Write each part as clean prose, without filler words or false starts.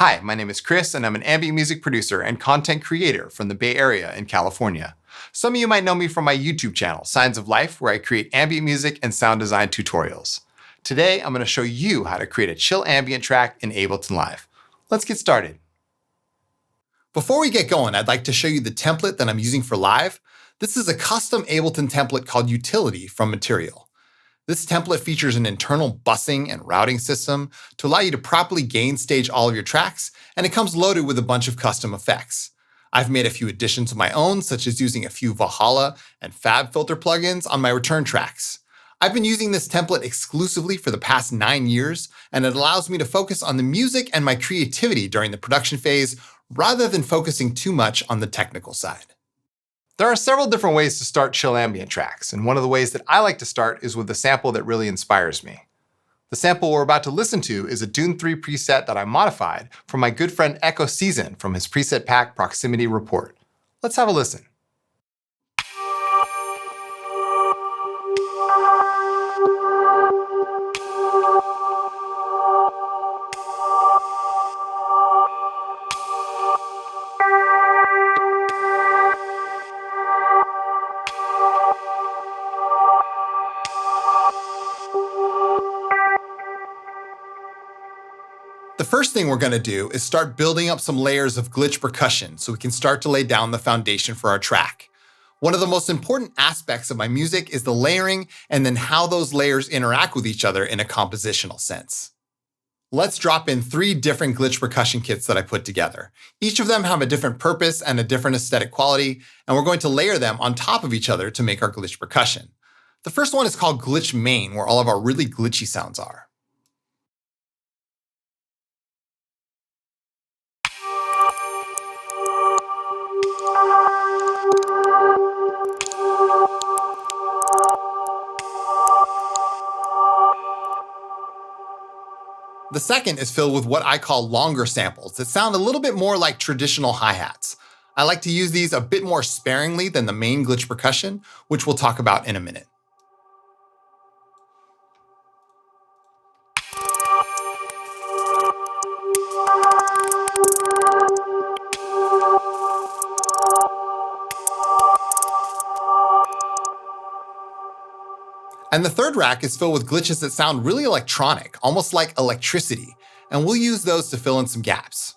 Hi, my name is Chris, and I'm an ambient music producer and content creator from the Bay Area in California. Some of you might know me from my YouTube channel, S1gns Of L1fe, where I create ambient music and sound design tutorials. Today, I'm going to show you how to create a chill ambient track in Ableton Live. Let's get started. Before we get going, I'd like to show you the template that I'm using for Live. This is a custom Ableton template called Utility from Material. This template features an internal busing and routing system to allow you to properly gain stage all of your tracks, and it comes loaded with a bunch of custom effects. I've made a few additions of my own, such as using a few Valhalla and Fab filter plugins on my return tracks. I've been using this template exclusively for the past 9 years, and it allows me to focus on the music and my creativity during the production phase, rather than focusing too much on the technical side. There are several different ways to start chill ambient tracks, and one of the ways that I like to start is with a sample that really inspires me. The sample we're about to listen to is a Dune 3 preset that I modified from my good friend Echo Season from his preset pack Proximity Report. Let's have a listen. The first thing we're going to do is start building up some layers of glitch percussion so we can start to lay down the foundation for our track. One of the most important aspects of my music is the layering and then how those layers interact with each other in a compositional sense. Let's drop in 3 different glitch percussion kits that I put together. Each of them have a different purpose and a different aesthetic quality, and we're going to layer them on top of each other to make our glitch percussion. The first one is called Glitch Main, where all of our really glitchy sounds are. The second is filled with what I call longer samples that sound a little bit more like traditional hi-hats. I like to use these a bit more sparingly than the main glitch percussion, which we'll talk about in a minute. And the third rack is filled with glitches that sound really electronic, almost like electricity, and we'll use those to fill in some gaps.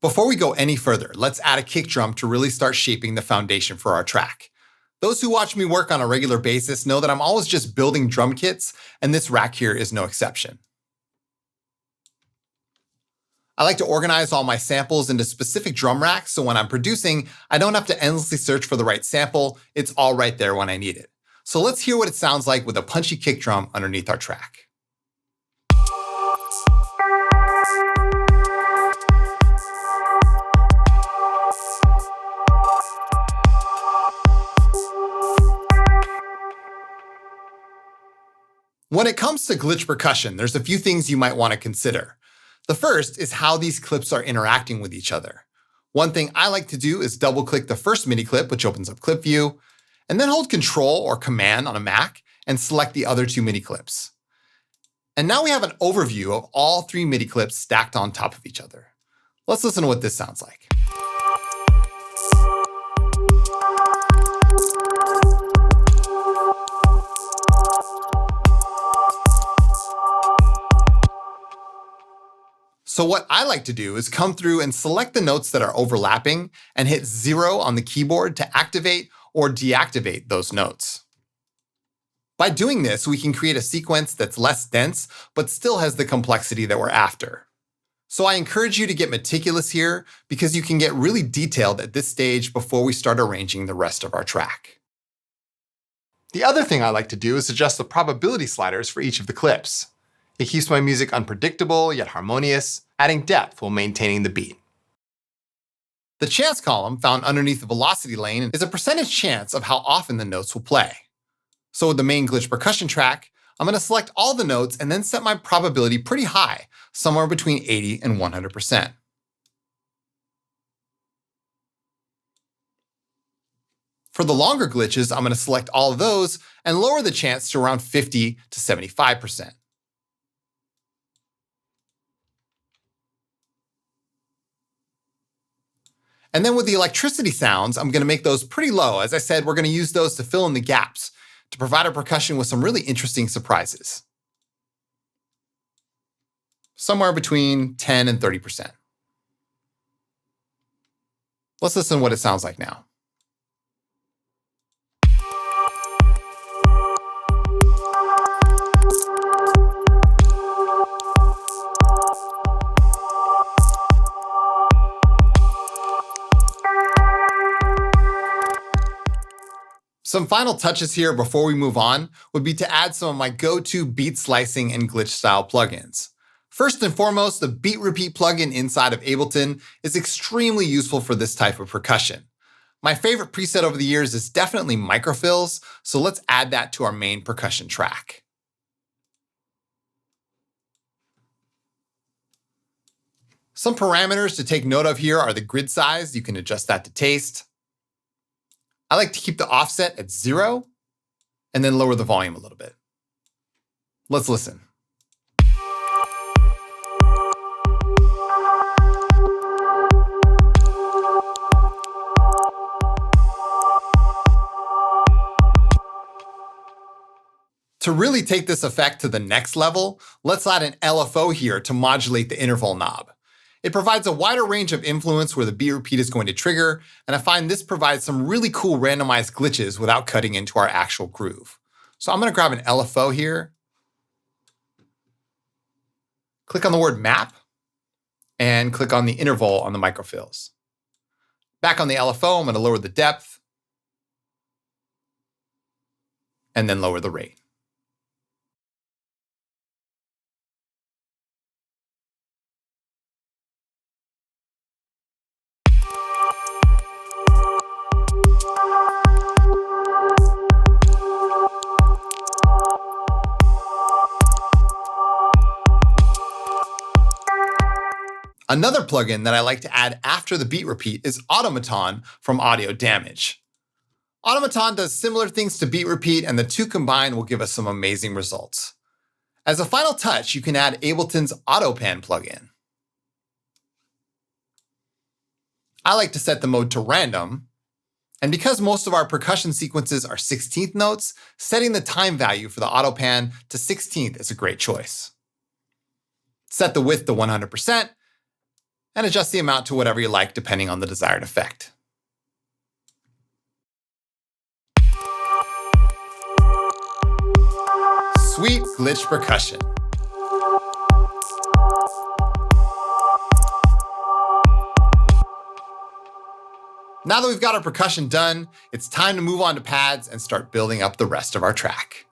Before we go any further, let's add a kick drum to really start shaping the foundation for our track. Those who watch me work on a regular basis know that I'm always just building drum kits, and this rack here is no exception. I like to organize all my samples into specific drum racks, so when I'm producing, I don't have to endlessly search for the right sample. It's all right there when I need it. So let's hear what it sounds like with a punchy kick drum underneath our track. When it comes to glitch percussion, there's a few things you might want to consider. The first is how these clips are interacting with each other. One thing I like to do is double-click the first MIDI clip, which opens up Clip View, and then hold Control or Command on a Mac and select the other 2 MIDI clips. And now we have an overview of all 3 MIDI clips stacked on top of each other. Let's listen to what this sounds like. So what I like to do is come through and select the notes that are overlapping and hit 0 on the keyboard to activate or deactivate those notes. By doing this, we can create a sequence that's less dense, but still has the complexity that we're after. So I encourage you to get meticulous here because you can get really detailed at this stage before we start arranging the rest of our track. The other thing I like to do is adjust the probability sliders for each of the clips. It keeps my music unpredictable yet harmonious, adding depth while maintaining the beat. The chance column found underneath the velocity lane is a percentage chance of how often the notes will play. So with the main glitch percussion track, I'm going to select all the notes and then set my probability pretty high, somewhere between 80 and 100%. For the longer glitches, I'm going to select all of those and lower the chance to around 50 to 75%. And then with the electricity sounds, I'm going to make those pretty low. As I said, we're going to use those to fill in the gaps, to provide our percussion with some really interesting surprises. Somewhere between 10 and 30%. Let's listen to what it sounds like now. Some final touches here before we move on would be to add some of my go-to beat slicing and glitch style plugins. First and foremost, the beat repeat plugin inside of Ableton is extremely useful for this type of percussion. My favorite preset over the years is definitely microfills, so let's add that to our main percussion track. Some parameters to take note of here are the grid size. You can adjust that to taste. I like to keep the offset at 0 and then lower the volume a little bit. Let's listen. To really take this effect to the next level, let's add an LFO here to modulate the interval knob. It provides a wider range of influence where the beat repeat is going to trigger, and I find this provides some really cool randomized glitches without cutting into our actual groove. So I'm going to grab an LFO here, click on the word map, and click on the interval on the microfills. Back on the LFO, I'm going to lower the depth, and then lower the rate. Another plugin that I like to add after the beat repeat is Automaton from Audio Damage. Automaton does similar things to beat repeat, and the two combined will give us some amazing results. As a final touch, you can add Ableton's AutoPan plugin. I like to set the mode to random, and because most of our percussion sequences are 16th notes, setting the time value for the AutoPan to 16th is a great choice. Set the width to 100%, and adjust the amount to whatever you like depending on the desired effect. Sweet glitch percussion. Now that we've got our percussion done, it's time to move on to pads and start building up the rest of our track.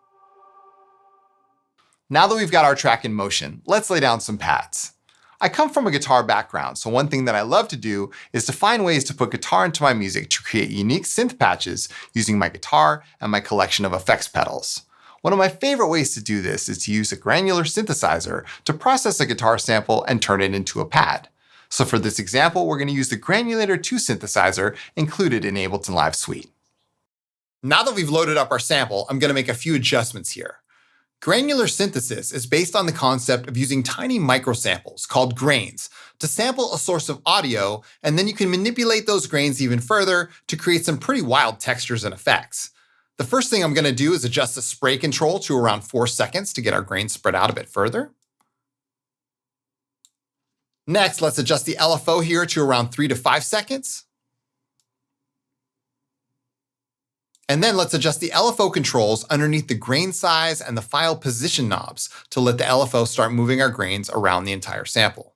Now that we've got our track in motion, let's lay down some pads. I come from a guitar background, so one thing that I love to do is to find ways to put guitar into my music to create unique synth patches using my guitar and my collection of effects pedals. One of my favorite ways to do this is to use a granular synthesizer to process a guitar sample and turn it into a pad. So for this example, we're going to use the Granulator 2 synthesizer included in Ableton Live Suite. Now that we've loaded up our sample, I'm going to make a few adjustments here. Granular synthesis is based on the concept of using tiny microsamples called grains to sample a source of audio, and then you can manipulate those grains even further to create some pretty wild textures and effects. The first thing I'm going to do is adjust the spray control to around 4 seconds to get our grains spread out a bit further. Next, let's adjust the LFO here to around 3 to 5 seconds. And then let's adjust the LFO controls underneath the grain size and the file position knobs to let the LFO start moving our grains around the entire sample.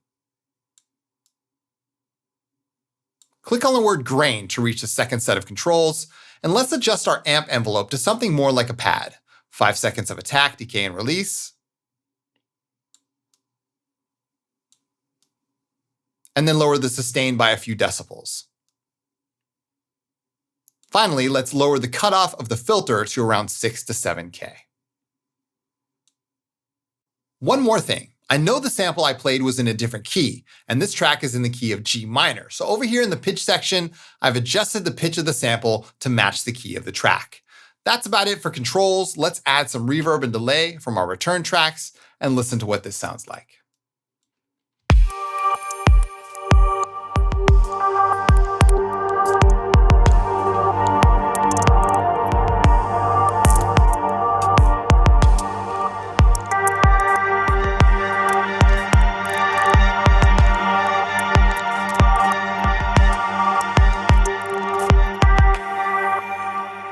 Click on the word grain to reach the second set of controls, and let's adjust our amp envelope to something more like a pad. 5 seconds of attack, decay, and release. And then lower the sustain by a few decibels. Finally, let's lower the cutoff of the filter to around 6 to 7K. One more thing. I know the sample I played was in a different key, and this track is in the key of G minor. So over here in the pitch section, I've adjusted the pitch of the sample to match the key of the track. That's about it for controls. Let's add some reverb and delay from our return tracks and listen to what this sounds like.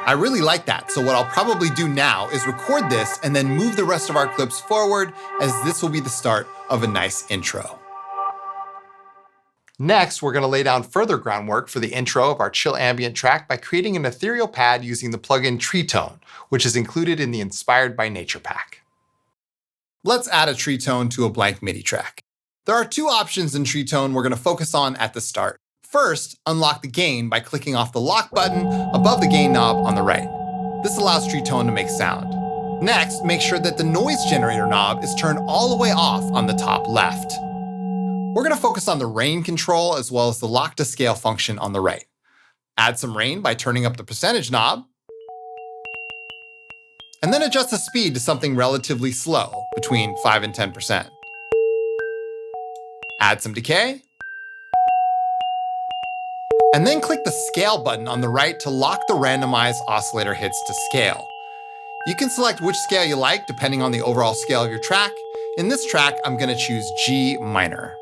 I really like that, so what I'll probably do now is record this and then move the rest of our clips forward, as this will be the start of a nice intro. Next, we're going to lay down further groundwork for the intro of our chill ambient track by creating an ethereal pad using the plugin Tree Tone, which is included in the Inspired by Nature pack. Let's add a tree tone to a blank MIDI track. There are two options in Tree Tone we're going to focus on at the start. First, unlock the gain by clicking off the lock button above the gain knob on the right. This allows Tree Tone to make sound. Next, make sure that the noise generator knob is turned all the way off on the top left. We're going to focus on the rain control as well as the lock to scale function on the right. Add some rain by turning up the percentage knob, and then adjust the speed to something relatively slow, between 5 and 10%. Add some decay, and then click the scale button on the right to lock the randomized oscillator hits to scale. You can select which scale you like depending on the overall scale of your track. In this track, I'm going to choose G minor.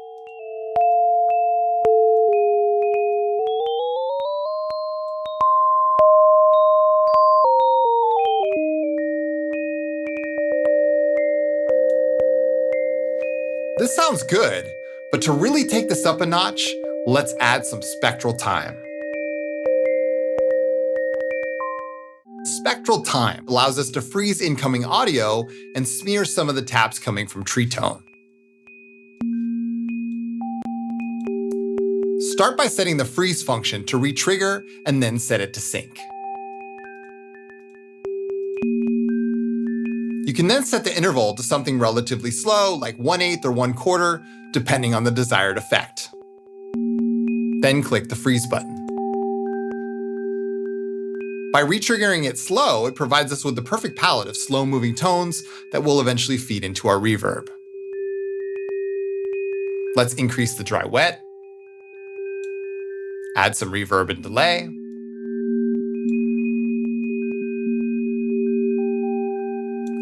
This sounds good, but to really take this up a notch, let's add some spectral time. Spectral time allows us to freeze incoming audio and smear some of the taps coming from Tree Tone. Start by setting the freeze function to re-trigger and then set it to sync. You can then set the interval to something relatively slow, like 1/8 or 1/4, depending on the desired effect. Then click the freeze button. By re-triggering it slow, it provides us with the perfect palette of slow-moving tones that will eventually feed into our reverb. Let's increase the dry-wet, add some reverb and delay,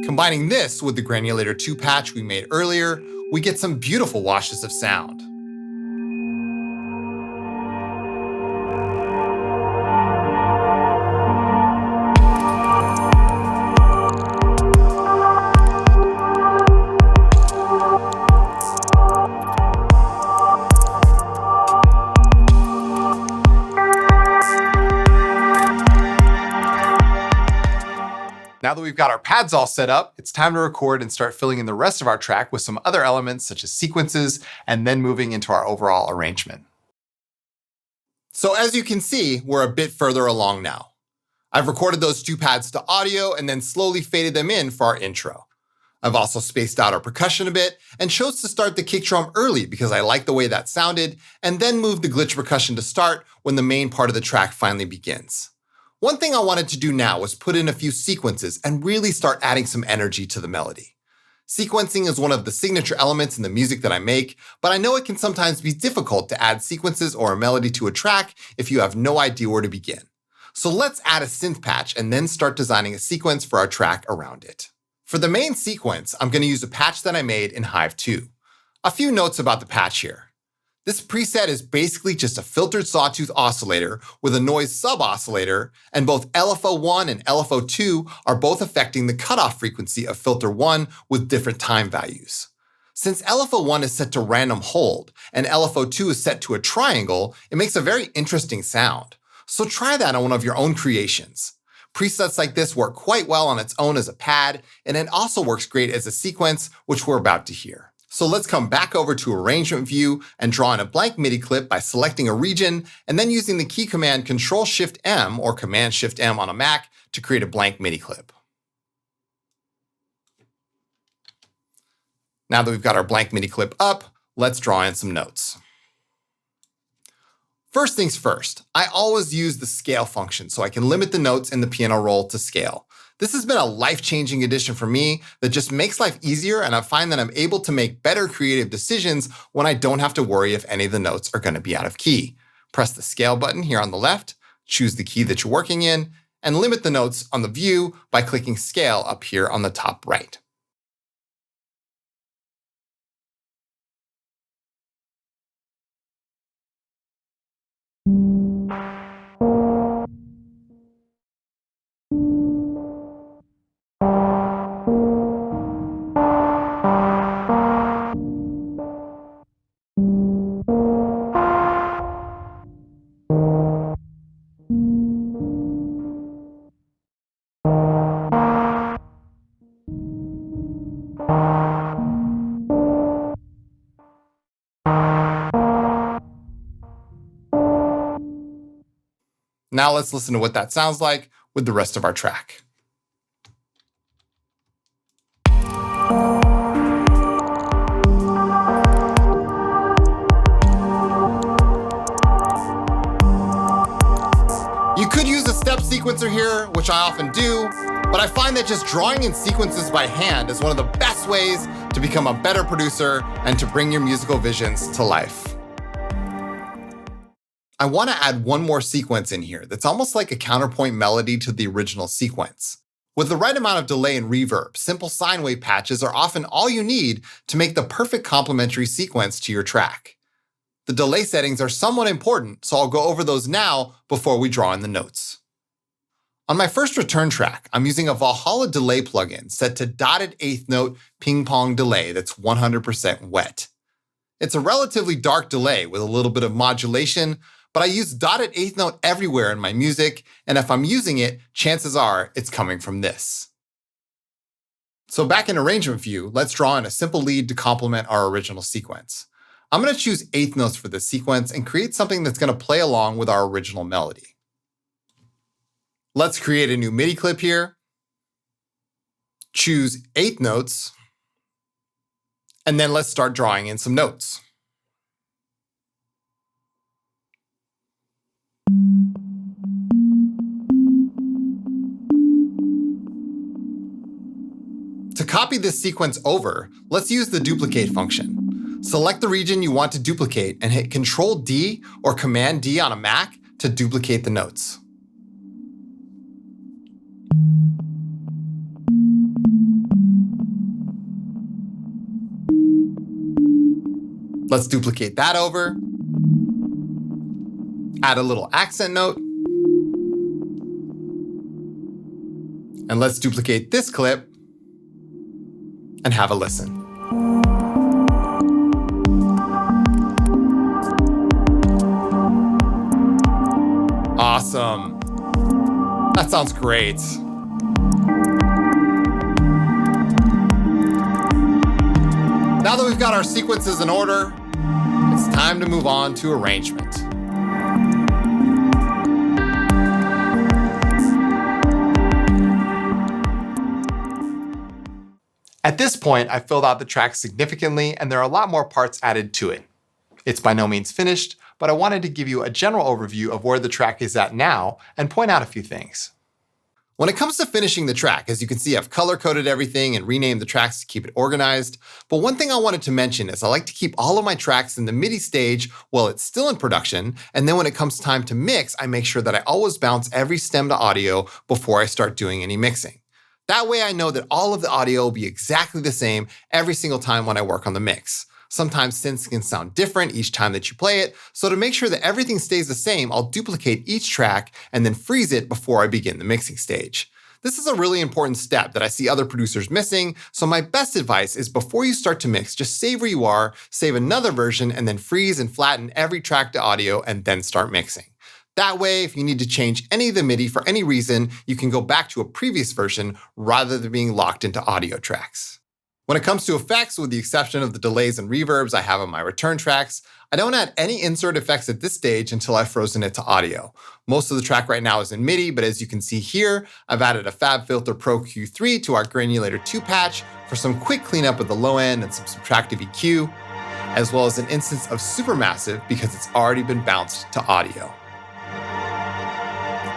combining this with the Granulator 2 patch we made earlier, we get some beautiful washes of sound. Now that we've got our pads all set up, it's time to record and start filling in the rest of our track with some other elements such as sequences, and then moving into our overall arrangement. So as you can see, we're a bit further along now. I've recorded those two pads to audio and then slowly faded them in for our intro. I've also spaced out our percussion a bit and chose to start the kick drum early because I like the way that sounded, and then moved the glitch percussion to start when the main part of the track finally begins. One thing I wanted to do now was put in a few sequences and really start adding some energy to the melody. Sequencing is one of the signature elements in the music that I make, but I know it can sometimes be difficult to add sequences or a melody to a track if you have no idea where to begin. So let's add a synth patch and then start designing a sequence for our track around it. For the main sequence, I'm going to use a patch that I made in Hive 2. A few notes about the patch here. This preset is basically just a filtered sawtooth oscillator with a noise sub-oscillator, and both LFO1 and LFO2 are both affecting the cutoff frequency of filter 1 with different time values. Since LFO1 is set to random hold and LFO2 is set to a triangle, it makes a very interesting sound. So try that on one of your own creations. Presets like this work quite well on its own as a pad, and it also works great as a sequence, which we're about to hear. So let's come back over to Arrangement View and draw in a blank MIDI clip by selecting a region and then using the key command Control-Shift-M or Command-Shift-M on a Mac to create a blank MIDI clip. Now that we've got our blank MIDI clip up, let's draw in some notes. First things first, I always use the scale function so I can limit the notes in the piano roll to scale. This has been a life-changing addition for me that just makes life easier, and I find that I'm able to make better creative decisions when I don't have to worry if any of the notes are going to be out of key. Press the scale button here on the left, choose the key that you're working in, and limit the notes on the view by clicking scale up here on the top right. Now let's listen to what that sounds like with the rest of our track. You could use a step sequencer here, which I often do, but I find that just drawing in sequences by hand is one of the best ways to become a better producer and to bring your musical visions to life. I want to add one more sequence in here that's almost like a counterpoint melody to the original sequence. With the right amount of delay and reverb, simple sine wave patches are often all you need to make the perfect complementary sequence to your track. The delay settings are somewhat important, so I'll go over those now before we draw in the notes. On my first return track, I'm using a Valhalla delay plugin set to dotted eighth note ping pong delay that's 100% wet. It's a relatively dark delay with a little bit of modulation, but I use dotted eighth note everywhere in my music, and if I'm using it, chances are it's coming from this. So back in arrangement view, let's draw in a simple lead to complement our original sequence. I'm going to choose eighth notes for this sequence and create something that's going to play along with our original melody. Let's create a new MIDI clip here, choose eighth notes, and then let's start drawing in some notes. To copy this sequence over, let's use the duplicate function. Select the region you want to duplicate and hit Ctrl-D or Command-D on a Mac to duplicate the notes. Let's duplicate that over. Add a little accent note. And let's duplicate this clip and have a listen. Awesome. That sounds great. Now that we've got our sequences in order, it's time to move on to arrangement. At this point, I filled out the track significantly, and there are a lot more parts added to it. It's by no means finished, but I wanted to give you a general overview of where the track is at now and point out a few things. When it comes to finishing the track, as you can see, I've color-coded everything and renamed the tracks to keep it organized. But one thing I wanted to mention is I like to keep all of my tracks in the MIDI stage while it's still in production, and then when it comes time to mix, I make sure that I always bounce every stem to audio before I start doing any mixing. That way I know that all of the audio will be exactly the same every single time when I work on the mix. Sometimes synths can sound different each time that you play it, so to make sure that everything stays the same, I'll duplicate each track and then freeze it before I begin the mixing stage. This is a really important step that I see other producers missing, so my best advice is before you start to mix, just save where you are, save another version, and then freeze and flatten every track to audio and then start mixing. That way, if you need to change any of the MIDI for any reason, you can go back to a previous version rather than being locked into audio tracks. When it comes to effects, with the exception of the delays and reverbs I have on my return tracks, I don't add any insert effects at this stage until I've frozen it to audio. Most of the track right now is in MIDI, but as you can see here, I've added a FabFilter Pro Q3 to our Granulator 2 patch for some quick cleanup at the low end and some subtractive EQ, as well as an instance of Supermassive because it's already been bounced to audio.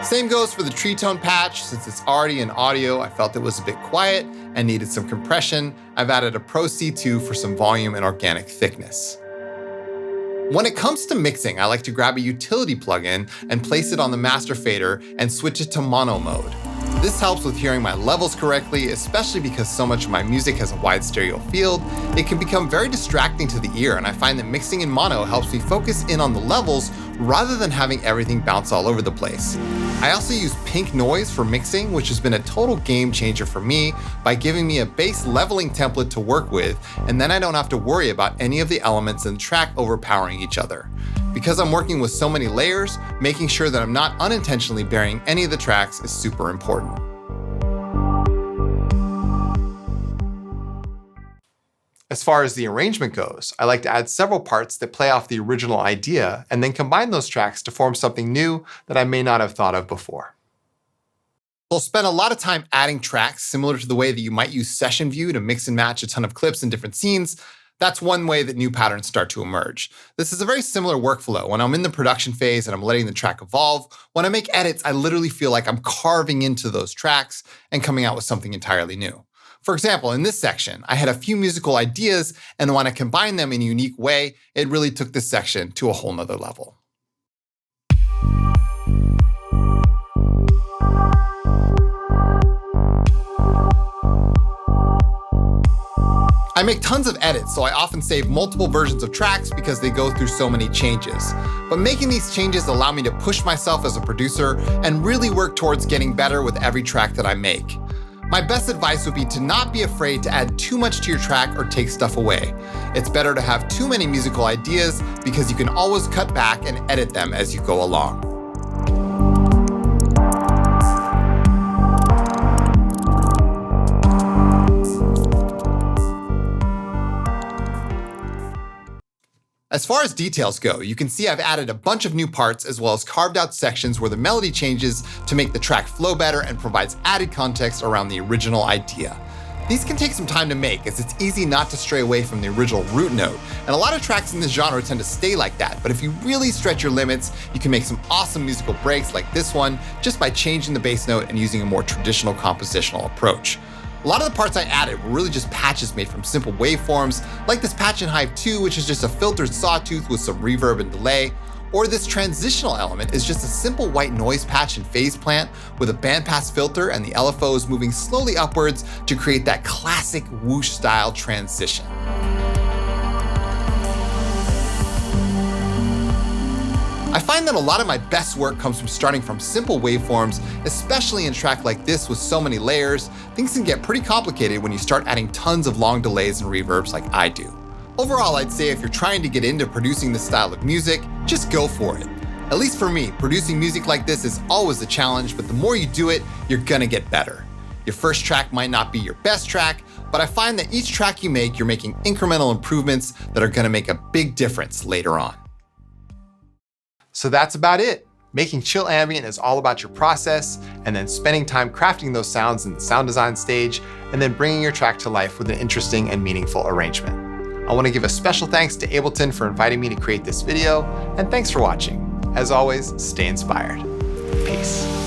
Same goes for the tree tone patch. Since it's already in audio, I felt it was a bit quiet and needed some compression. I've added a Pro C2 for some volume and organic thickness. When it comes to mixing, I like to grab a utility plugin and place it on the master fader and switch it to mono mode. This helps with hearing my levels correctly, especially because so much of my music has a wide stereo field. It can become very distracting to the ear, and I find that mixing in mono helps me focus in on the levels rather than having everything bounce all over the place. I also use pink noise for mixing, which has been a total game changer for me by giving me a bass leveling template to work with, and then I don't have to worry about any of the elements in the track overpowering each other. Because I'm working with so many layers, making sure that I'm not unintentionally burying any of the tracks is super important. As far as the arrangement goes, I like to add several parts that play off the original idea and then combine those tracks to form something new that I may not have thought of before. We'll spend a lot of time adding tracks similar to the way that you might use Session View to mix and match a ton of clips in different scenes. That's one way that new patterns start to emerge. This is a very similar workflow. When I'm in the production phase and I'm letting the track evolve, when I make edits, I literally feel like I'm carving into those tracks and coming out with something entirely new. For example, in this section, I had a few musical ideas, and when I combined them in a unique way, it really took this section to a whole nother level. I make tons of edits, so I often save multiple versions of tracks because they go through so many changes. But making these changes allow me to push myself as a producer and really work towards getting better with every track that I make. My best advice would be to not be afraid to add too much to your track or take stuff away. It's better to have too many musical ideas because you can always cut back and edit them as you go along. As far as details go, you can see I've added a bunch of new parts as well as carved out sections where the melody changes to make the track flow better and provides added context around the original idea. These can take some time to make, as it's easy not to stray away from the original root note, and a lot of tracks in this genre tend to stay like that, but if you really stretch your limits, you can make some awesome musical breaks like this one just by changing the bass note and using a more traditional compositional approach. A lot of the parts I added were really just patches made from simple waveforms, like this patch in Hive 2, which is just a filtered sawtooth with some reverb and delay, or this transitional element is just a simple white noise patch in Phase Plant with a bandpass filter and the LFO is moving slowly upwards to create that classic whoosh style transition. I find that a lot of my best work comes from starting from simple waveforms, especially in a track like this with so many layers. Things can get pretty complicated when you start adding tons of long delays and reverbs like I do. Overall, I'd say if you're trying to get into producing this style of music, just go for it. At least for me, producing music like this is always a challenge, but the more you do it, you're gonna get better. Your first track might not be your best track, but I find that each track you make, you're making incremental improvements that are gonna make a big difference later on. So that's about it. Making chill ambient is all about your process and then spending time crafting those sounds in the sound design stage and then bringing your track to life with an interesting and meaningful arrangement. I want to give a special thanks to Ableton for inviting me to create this video, and thanks for watching. As always, stay inspired. Peace.